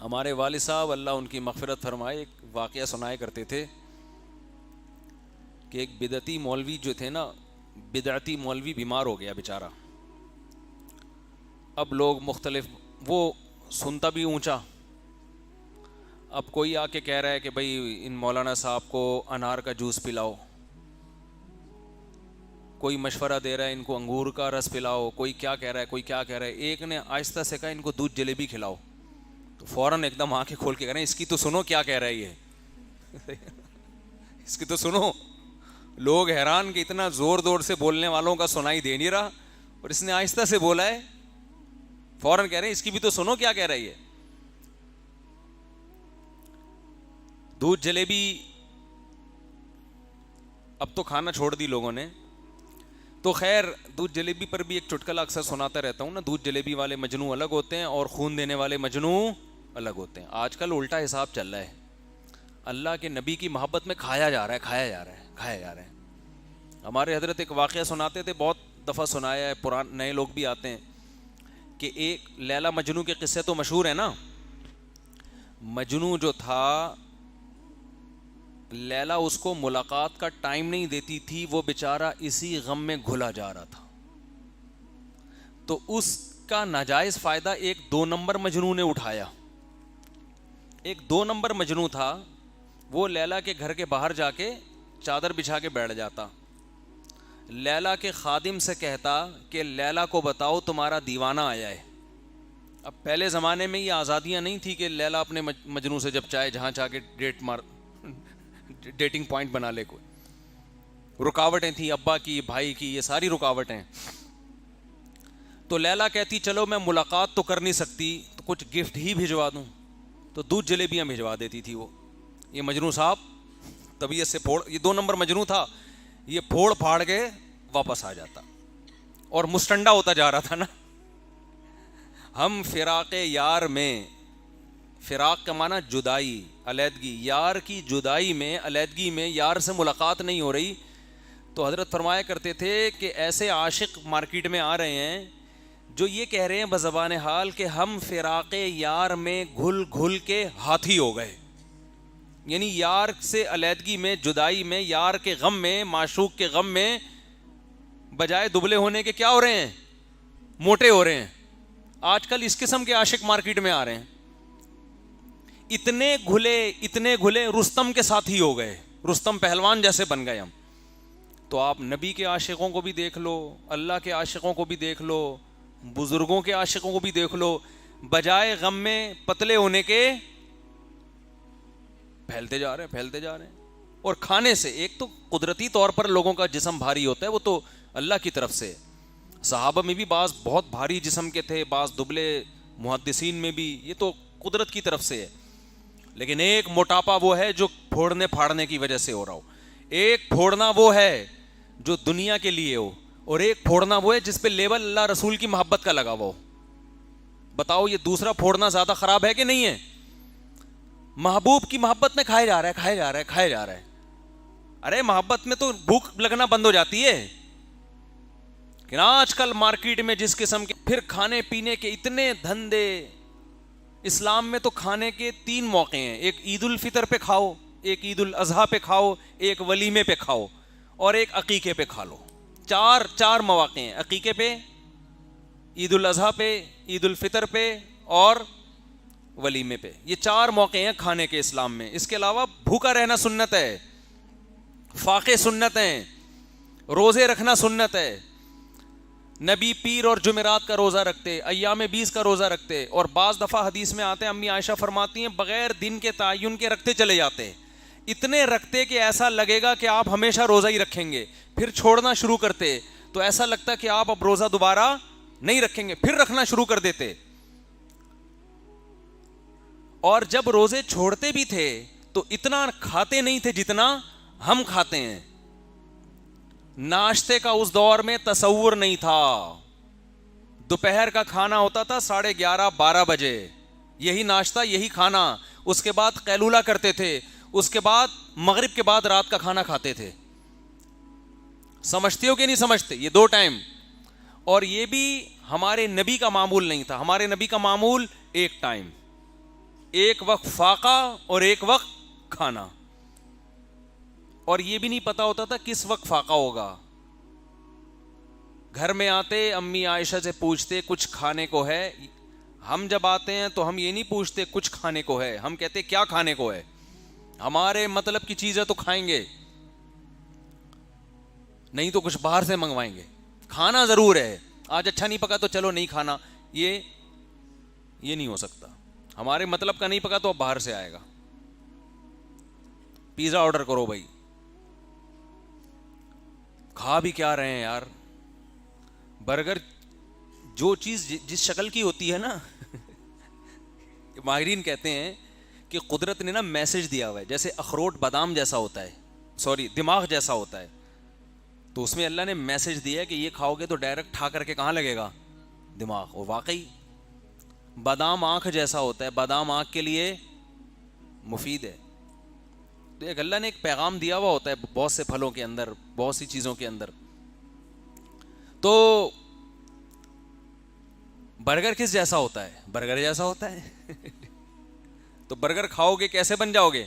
ہمارے والد صاحب اللہ ان کی مغفرت فرمائے ایک واقعہ سنایا کرتے تھے کہ ایک بدعتی مولوی جو تھے نا، بدعتی مولوی بیمار ہو گیا بیچارہ. اب لوگ مختلف، وہ سنتا بھی اونچا. اب کوئی آ کے کہہ رہا ہے کہ بھائی ان مولانا صاحب کو انار کا جوس پلاؤ، کوئی مشورہ دے رہا ہے ان کو انگور کا رس پلاؤ، کوئی کیا کہہ رہا ہے، کوئی کیا کہہ رہا ہے. ایک نے آہستہ سے کہا ان کو دودھ جلیبی کھلاؤ، تو فوراً ایک دم آنکھیں کھول کے کہہ رہے ہیں اس کی تو سنو کیا کہہ رہا ہے یہ اس کی تو سنو. لوگ حیران کہ اتنا زور زور سے بولنے والوں کا سنائی دے نہیں رہا، اور اس نے آہستہ سے بولا ہے. فوراً کہہ رہے ہیں اس کی بھی تو سنو کیا کہہ رہی ہے. دودھ جلیبی اب تو کھانا چھوڑ دی لوگوں نے. تو خیر دودھ جلیبی پر بھی ایک چٹکلا اکثر سناتا رہتا ہوں نا، دودھ جلیبی والے مجنو الگ ہوتے ہیں اور خون دینے والے مجنو الگ ہوتے ہیں. آج کل الٹا حساب چل رہا ہے، اللہ کے نبی کی محبت میں کھایا جا رہا ہے، کھایا جا رہا ہے، کھایا جا رہا ہے. ہمارے حضرت ایک واقعہ سناتے تھے، بہت دفعہ سنایا ہے، نئے لوگ بھی آتے ہیں، کہ ایک لیلا مجنو کے قصے تو مشہور ہیں نا. مجنو جو تھا، لیلا اس کو ملاقات کا ٹائم نہیں دیتی تھی، وہ بیچارہ اسی غم میں گھلا جا رہا تھا. تو اس کا ناجائز فائدہ ایک 2 نمبر مجنو نے اٹھایا. ایک 2 نمبر مجنو تھا، وہ لیلا کے گھر کے باہر جا کے چادر بچھا کے بیٹھ جاتا. لیلا کے خادم سے کہتا کہ لیلا کو بتاؤ تمہارا دیوانہ آیا ہے. اب پہلے زمانے میں یہ آزادیاں نہیں تھی کہ لیلا اپنے مجنو سے جب چاہے جہاں چاہ کے ڈیٹنگ پوائنٹ بنا لے. کوئی رکاوٹیں تھیں، ابا کی، بھائی کی، یہ ساری رکاوٹیں. تو لیلا کہتی چلو میں ملاقات تو کر نہیں سکتی تو کچھ گفٹ ہی بھجوا دوں. تو دودھ جلیبیاں بھجوا دیتی تھی وہ. یہ مجنو صاحب طبیعت سے یہ 2 نمبر مجنو تھا، یہ پھوڑ پھاڑ کے واپس آ جاتا اور مستنڈا ہوتا جا رہا تھا نا. ہم فراق یار میں، فراق کا معنی جدائی، علیحدگی، یار کی جدائی میں، علیحدگی میں یار سے ملاقات نہیں ہو رہی. تو حضرت فرمایا کرتے تھے کہ ایسے عاشق مارکیٹ میں آ رہے ہیں جو یہ کہہ رہے ہیں بزبان حال کہ ہم فراق یار میں گھل گھل کے ہاتھی ہو گئے. یعنی یار سے علیحدگی میں، جدائی میں، یار کے غم میں، معشوق کے غم میں، بجائے دبلے ہونے کے کیا ہو رہے ہیں؟ موٹے ہو رہے ہیں. آج کل اس قسم کے عاشق مارکیٹ میں آ رہے ہیں، اتنے گھلے رستم کے ساتھی ہو گئے، رستم پہلوان جیسے بن گئے ہم. تو آپ نبی کے عاشقوں کو بھی دیکھ لو، اللہ کے عاشقوں کو بھی دیکھ لو، بزرگوں کے عاشقوں کو بھی دیکھ لو، بجائے غم میں پتلے ہونے کے پھیلتے جا رہے ہیں. اور کھانے سے، ایک تو قدرتی طور پر لوگوں کا جسم بھاری ہوتا ہے، وہ تو اللہ کی طرف سے. صحابہ میں بھی بعض بہت بھاری جسم کے تھے، بعض دبلے، محدثین میں بھی، یہ تو قدرت کی طرف سے ہے. لیکن ایک موٹاپا وہ ہے جو پھوڑنے پھاڑنے کی وجہ سے ہو رہا ہو، ایک پھوڑنا وہ ہے جو دنیا کے لیے ہو، اور ایک پھوڑنا وہ ہے جس پہ لیبل اللہ رسول کی محبت کا لگا ہوا ہو. بتاؤ یہ دوسرا پھوڑنا زیادہ خراب ہے کہ نہیں ہے؟ محبوب کی محبت میں کھایا جا رہا ہے. ارے محبت میں تو بھوک لگنا بند ہو جاتی ہے. کہ آج کل مارکیٹ میں جس قسم کے پھر کھانے پینے کے اتنے دھندے. اسلام میں تو کھانے کے 3 موقع ہیں، ایک عید الفطر پہ کھاؤ، ایک عید الاضحیٰ پہ کھاؤ، ایک ولیمے پہ کھاؤ، اور ایک عقیقے پہ کھا لو. چار مواقع ہیں، عقیقے پہ، عید الاضحیٰ پہ، عید الفطر پہ، اور ولیمے پہ. یہ 4 موقع ہیں کھانے کے اسلام میں. اس کے علاوہ بھوکا رہنا سنت ہے، فاقے سنت ہیں، روزے رکھنا سنت ہے. نبی پیر اور جمعرات کا روزہ رکھتے، ایام 20 کا روزہ رکھتے، اور بعض دفعہ حدیث میں آتے ہیں، امی عائشہ فرماتی ہیں بغیر دن کے تعین کے رکھتے چلے جاتے. اتنے رکھتے کہ ایسا لگے گا کہ آپ ہمیشہ روزہ ہی رکھیں گے. پھر چھوڑنا شروع کرتے تو ایسا لگتا کہ آپ اب روزہ دوبارہ نہیں رکھیں گے، پھر رکھنا شروع کر دیتے. اور جب روزے چھوڑتے بھی تھے تو اتنا کھاتے نہیں تھے جتنا ہم کھاتے ہیں. ناشتے کا اس دور میں تصور نہیں تھا. دوپہر کا کھانا ہوتا تھا 11:30-12 بجے، یہی ناشتہ، یہی کھانا. اس کے بعد قیلولہ کرتے تھے، اس کے بعد مغرب کے بعد رات کا کھانا کھاتے تھے. سمجھتے ہو کہ نہیں سمجھتے؟ یہ 2 ٹائم. اور یہ بھی ہمارے نبی کا معمول نہیں تھا. ہمارے نبی کا معمول 1 ٹائم. ایک وقت فاقہ اور ایک وقت کھانا. اور یہ بھی نہیں پتا ہوتا تھا کس وقت فاقہ ہوگا. گھر میں آتے امی عائشہ سے پوچھتے کچھ کھانے کو ہے. ہم جب آتے ہیں تو ہم یہ نہیں پوچھتے کچھ کھانے کو ہے, ہم کہتے کیا کھانے کو ہے. ہمارے مطلب کی چیز ہے تو کھائیں گے, نہیں تو کچھ باہر سے منگوائیں گے. کھانا ضرور ہے, آج اچھا نہیں پکا تو چلو نہیں کھانا, یہ نہیں ہو سکتا. ہمارے مطلب کا نہیں پکا تو اب باہر سے آئے گا. پیزا آرڈر کرو بھائی. کھا بھی کیا رہے ہیں یار, برگر جو چیز جس شکل کی ہوتی ہے نا ماہرین کہتے ہیں کہ قدرت نے نا میسج دیا ہوا ہے, جیسے اخروٹ بادام جیسا ہوتا ہے, دماغ جیسا ہوتا ہے, تو اس میں اللہ نے میسج دیا ہے کہ یہ کھاؤ گے تو ڈائریکٹ کھا کر کے کہاں لگے گا, دماغ. اور واقعی بادام آنکھ جیسا ہوتا ہے, بادام آنکھ کے لیے مفید ہے. تو ایک اللہ نے ایک پیغام دیا ہوا ہوتا ہے بہت سے پھلوں کے اندر, بہت سی چیزوں کے اندر. تو برگر کس جیسا ہوتا ہے, برگر جیسا ہوتا ہے. تو برگر کھاؤ گے کیسے بن جاؤ گے,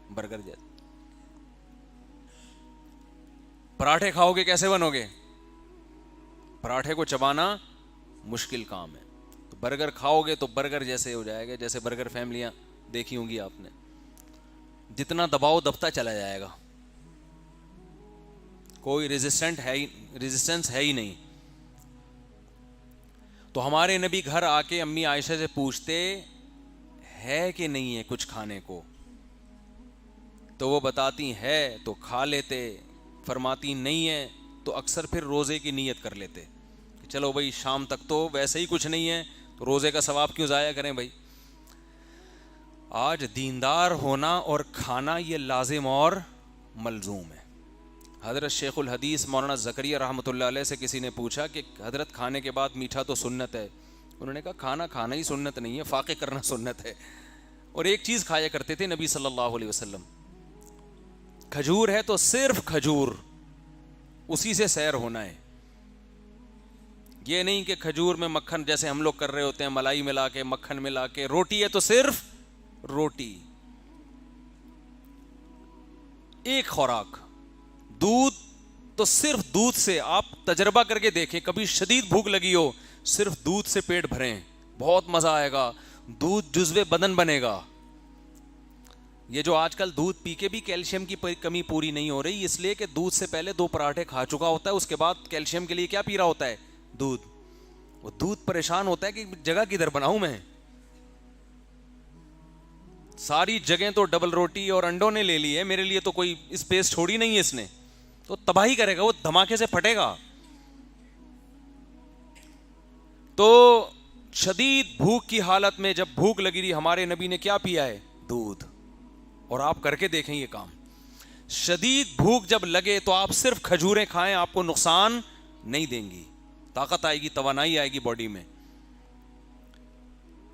برگر جیسا. پراٹھے کھاؤ گے کیسے بنو گے, پراٹھے کو چبانا مشکل کام ہے. تو برگر کھاؤ گے تو برگر جیسے ہو جائے گا, جیسے برگر فیملیاں دیکھی ہوں گی آپ نے, جتنا دباؤ دبتا چلا جائے گا, کوئی ریزسٹنس ہے ہی نہیں. تو ہمارے نبی گھر آ کے امی عائشہ سے پوچھتے ہے کہ نہیں ہے کچھ کھانے کو, تو وہ بتاتی ہے تو کھا لیتے, فرماتی نہیں ہے تو اکثر پھر روزے کی نیت کر لیتے کہ چلو بھائی شام تک تو ویسے ہی کچھ نہیں ہے تو روزے کا ثواب کیوں ضائع کریں بھائی. آج دیندار ہونا اور کھانا یہ لازم اور ملزوم ہے. حضرت شیخ الحدیث مولانا زکریا رحمۃ اللہ علیہ سے کسی نے پوچھا کہ حضرت کھانے کے بعد میٹھا تو سنت ہے. انہوں نے کہا کھانا ہی سنت نہیں ہے, فاقے کرنا سنت ہے. اور ایک چیز کھایا کرتے تھے نبی صلی اللہ علیہ وسلم, کھجور ہے تو صرف کھجور, اسی سے سیر ہونا ہے. یہ نہیں کہ کھجور میں مکھن جیسے ہم لوگ کر رہے ہوتے ہیں, ملائی ملا کے مکھن ملا کے. روٹی ہے تو صرف روٹی, ایک خوراک. دودھ تو صرف دودھ سے, آپ تجربہ کر کے دیکھیں, کبھی شدید بھوک لگی ہو صرف دودھ سے پیٹ بھریں, بہت مزہ آئے گا. دودھ جزو بدن بنے گا. یہ جو آج کل دودھ پی کے بھی کیلشیم کی کمی پوری نہیں ہو رہی, اس لیے کہ دودھ سے پہلے 2 پراٹھے کھا چکا ہوتا ہے, اس کے بعد کیلشیم کے لیے کیا پی رہا ہوتا ہے, دودھ. وہ دودھ پریشان ہوتا ہے کہ جگہ کدھر بناؤں میں, ساری جگہیں تو ڈبل روٹی اور انڈوں نے لے لی ہے, میرے لیے تو کوئی اسپیس چھوڑی نہیں ہے اس نے. تو تباہی کرے گا, وہ دھماکے سے پھٹے گا. تو شدید بھوک کی حالت میں جب بھوک لگی رہی, ہمارے نبی نے کیا پیا ہے, دودھ. اور آپ کر کے دیکھیں یہ کام, شدید بھوک جب لگے تو آپ صرف کھجوریں کھائیں, آپ کو نقصان نہیں دیں گی, طاقت آئے گی, توانائی آئے گی باڈی میں.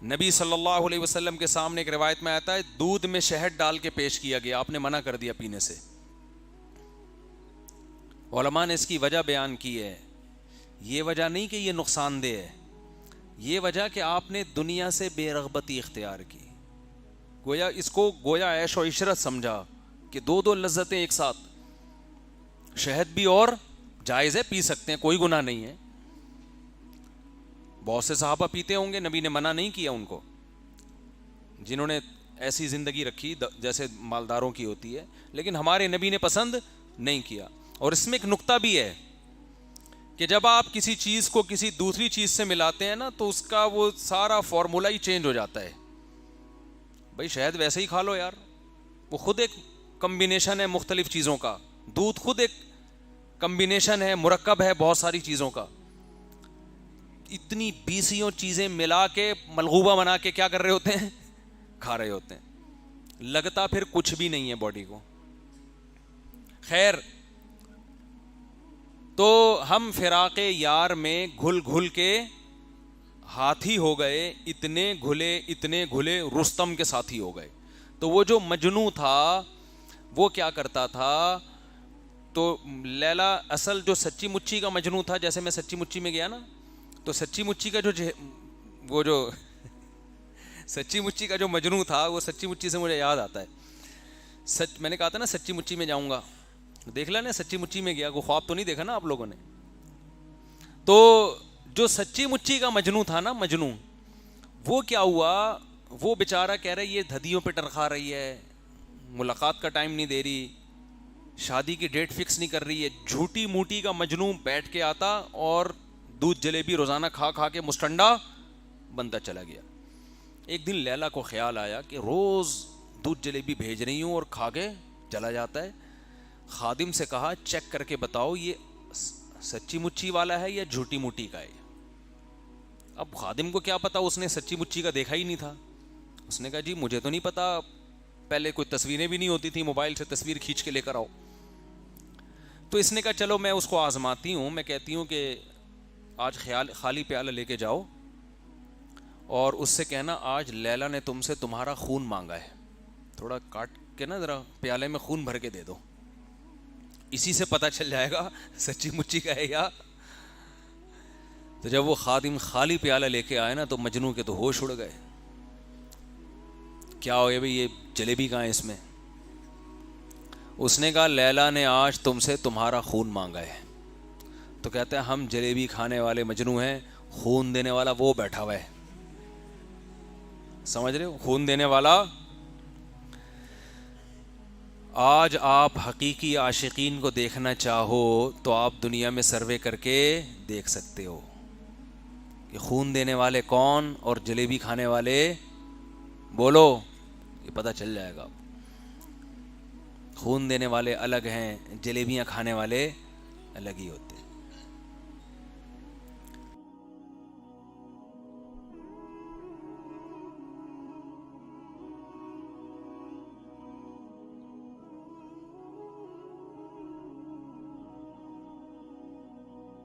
نبی صلی اللہ علیہ وسلم کے سامنے ایک روایت میں آتا ہے دودھ میں شہد ڈال کے پیش کیا گیا, آپ نے منع کر دیا پینے سے. علماء نے اس کی وجہ بیان کی ہے. یہ وجہ نہیں کہ یہ نقصان دہ ہے, یہ وجہ کہ آپ نے دنیا سے بے رغبتی اختیار کی, گویا عیش و عشرت سمجھا کہ 2 لذتیں ایک ساتھ. شہد بھی اور جائز ہے, پی سکتے ہیں, کوئی گناہ نہیں ہے. بہت سے صحابہ پیتے ہوں گے, نبی نے منع نہیں کیا ان کو, جنہوں نے ایسی زندگی رکھی جیسے مالداروں کی ہوتی ہے, لیکن ہمارے نبی نے پسند نہیں کیا. اور اس میں ایک نقطہ بھی ہے کہ جب آپ کسی چیز کو کسی دوسری چیز سے ملاتے ہیں نا, تو اس کا وہ سارا فارمولا ہی چینج ہو جاتا ہے. بھائی شہد ویسے ہی کھا لو یار, وہ خود ایک کمبینیشن ہے مختلف چیزوں کا. دودھ خود ایک کمبینیشن ہے, مرکب ہے بہت ساری چیزوں کا. اتنی 20 چیزیں ملا کے ملغوبہ بنا کے کیا کر رہے ہوتے ہیں, کھا رہے ہوتے ہیں. لگتا پھر کچھ بھی نہیں ہے باڈی کو. خیر, تو ہم فراق یار میں گھل گھل کے ہاتھی ہو گئے, اتنے گھلے رستم کے ساتھی ہو گئے. تو وہ جو مجنو تھا وہ کیا کرتا تھا, تو لیلا اصل جو سچی مچی کا مجنو تھا, جیسے میں سچی مچی میں گیا نا, تو سچی مچی کا وہ جو سچی مچی کا جو مجنوں تھا وہ سچی مچی سے مجھے یاد آتا ہے. سچ میں نے کہا تھا نا سچی مچی میں جاؤں گا, دیکھ لینا سچی مچی میں گیا, کوئی خواب تو نہیں دیکھا نا آپ لوگوں نے. تو جو سچی مچی کا مجنوں تھا نا, مجنوں, وہ کیا ہوا, وہ بیچارہ کہہ رہا ہے یہ دھدیوں پہ ٹرخا رہی ہے, ملاقات کا ٹائم نہیں دے رہی, شادی کی ڈیٹ فکس نہیں کر رہی ہے. جھوٹی موٹی کا مجنوں بیٹھ کے آتا اور دودھ جلیبی روزانہ کھا کھا کے مسٹنڈا بنتا چلا گیا. ایک دن لیلا کو خیال آیا کہ روز دودھ جلیبی بھیج رہی ہوں اور کھا کے چلا جاتا ہے. خادم سے کہا چیک کر کے بتاؤ یہ سچی مچی والا ہے یا جھوٹی موٹی کا ہے. اب خادم کو کیا پتا, اس نے سچی مچی کا دیکھا ہی نہیں تھا. اس نے کہا جی مجھے تو نہیں پتا, پہلے کوئی تصویریں بھی نہیں ہوتی تھی, موبائل سے تصویر کھینچ کے لے کر آؤ. تو اس نے کہا چلو میں اس کو آزماتی ہوں, میں کہتی ہوں کہ آج خالی پیالہ لے کے جاؤ اور اس سے کہنا آج لیلا نے تم سے تمہارا خون مانگا ہے, تھوڑا کاٹ کے نا ذرا پیالے میں خون بھر کے دے دو, اسی سے پتہ چل جائے گا سچی مچی کا ہے یا. تو جب وہ خادم خالی پیالہ لے کے آئے نا تو مجنوں کے تو ہوش اڑ گئے. کیا ہو گیا بھائی, یہ جلیبی کہاں ہے اس میں؟ اس نے کہا لیلا نے آج تم سے تمہارا خون مانگا ہے. تو کہتے ہیں ہم جلیبی کھانے والے مجنوں ہیں, خون دینے والا وہ بیٹھا ہوا ہے. سمجھ رہے ہو, خون دینے والا. آج آپ حقیقی عاشقین کو دیکھنا چاہو تو آپ دنیا میں سروے کر کے دیکھ سکتے ہو کہ خون دینے والے کون اور جلیبی کھانے والے, بولو, یہ پتہ چل جائے گا. خون دینے والے الگ ہیں, جلیبیاں کھانے والے الگ ہی ہوتے ہیں.